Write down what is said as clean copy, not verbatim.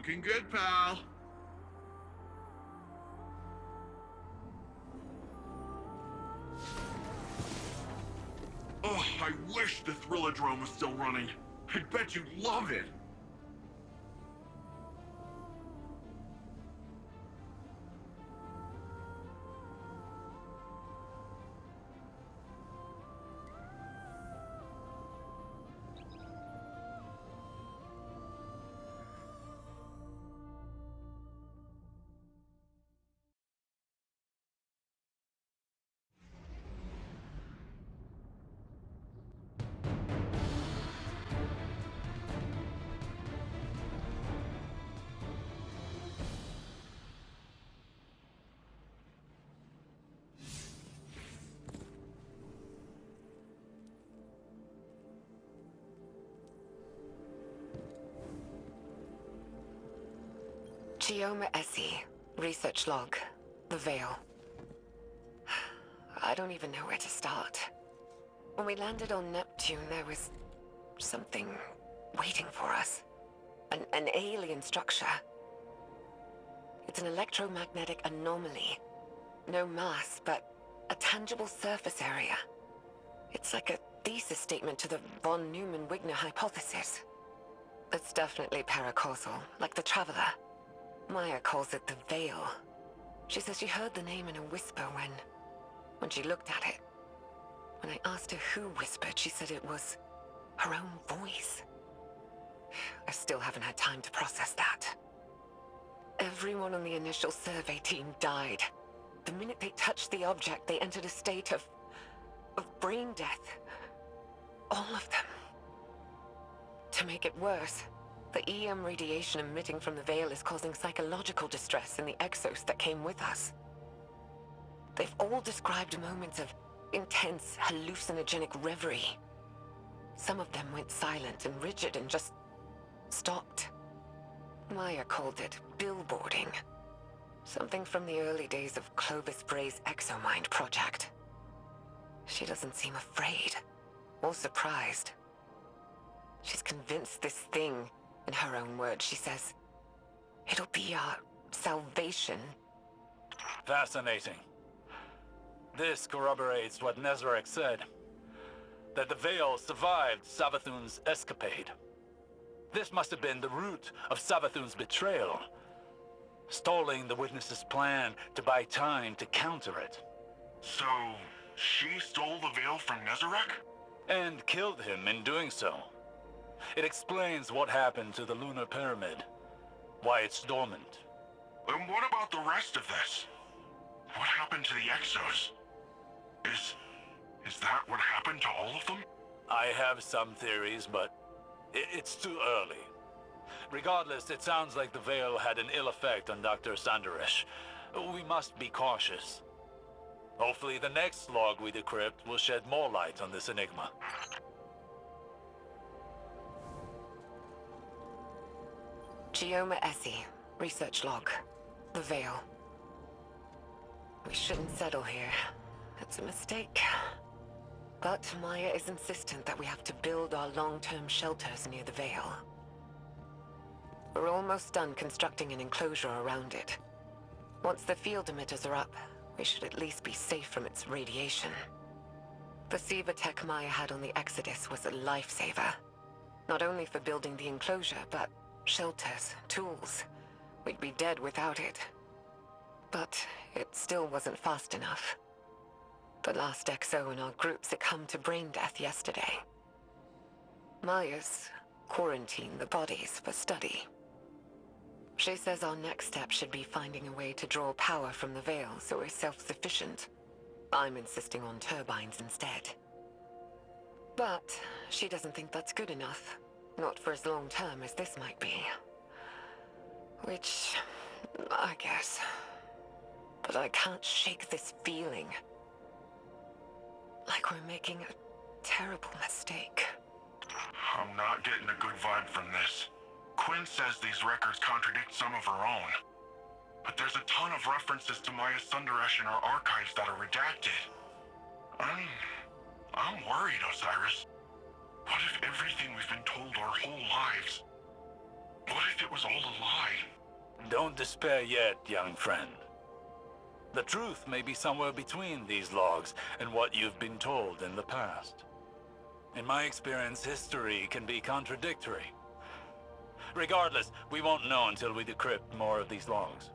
Looking good, pal. Oh, I wish the Thrillodrome was still running. I bet you'd love it. Chioma Essie, research log, the Veil. I don't even know where to start. When we landed on Neptune, there was something waiting for us. An alien structure. It's an electromagnetic anomaly. No mass, but a tangible surface area. It's like a thesis statement to the von Neumann-Wigner hypothesis. It's definitely paracausal, like the Traveler. Maya calls it the Veil. She says she heard the name in a whisper when she looked at it. When I asked her who whispered, she said it was her own voice. I still haven't had time to process that. Everyone on the initial survey team died. The minute they touched the object, they entered a state of brain death. All of them. To make it worse, the EM radiation emitting from the Veil is causing psychological distress in the exos that came with us. They've all described moments of intense, hallucinogenic reverie. Some of them went silent and rigid and just stopped. Maya called it billboarding. Something from the early days of Clovis Bray's Exomind project. She doesn't seem afraid or surprised. She's convinced this thing, in her own words, she says, it'll be our salvation. Fascinating. This corroborates what Nezarec said, that the Veil survived Savathun's escapade. This must have been the root of Savathun's betrayal, stalling the witness's plan to buy time to counter it. So, she stole the Veil from Nezarec? And killed him in doing so. It explains what happened to the Lunar Pyramid, why it's dormant. And what about the rest of this? What happened to the Exos? Is that what happened to all of them? I have some theories, but it's too early. Regardless, it sounds like the Veil had an ill effect on Dr. Sandaresh. We must be cautious. Hopefully the next log we decrypt will shed more light on this enigma. Chioma Essie, research log, the Veil. We shouldn't settle here. It's a mistake. But Maya is insistent that we have to build our long-term shelters near the Veil. We're almost done constructing an enclosure around it. Once the field emitters are up, we should at least be safe from its radiation. The Siva tech Maya had on the Exodus was a lifesaver. Not only for building the enclosure, but shelters, tools. We'd be dead without it. But it still wasn't fast enough. The last XO in our group succumbed to brain death yesterday. Maya's quarantined the bodies for study. She says our next step should be finding a way to draw power from the Veil so we're self-sufficient. I'm insisting on turbines instead. But she doesn't think that's good enough. Not for as long-term as this might be. Which, I guess. But I can't shake this feeling. Like we're making a terrible mistake. I'm not getting a good vibe from this. Quinn says these records contradict some of her own. But there's a ton of references to Maya Sundaresh in our archives that are redacted. I'm worried, Osiris. What if everything we've been told our whole lives What if it was all a lie? Don't despair yet, young friend. The truth may be somewhere between these logs and what you've been told in the past. In my experience, history can be contradictory. Regardless, we won't know until we decrypt more of these logs.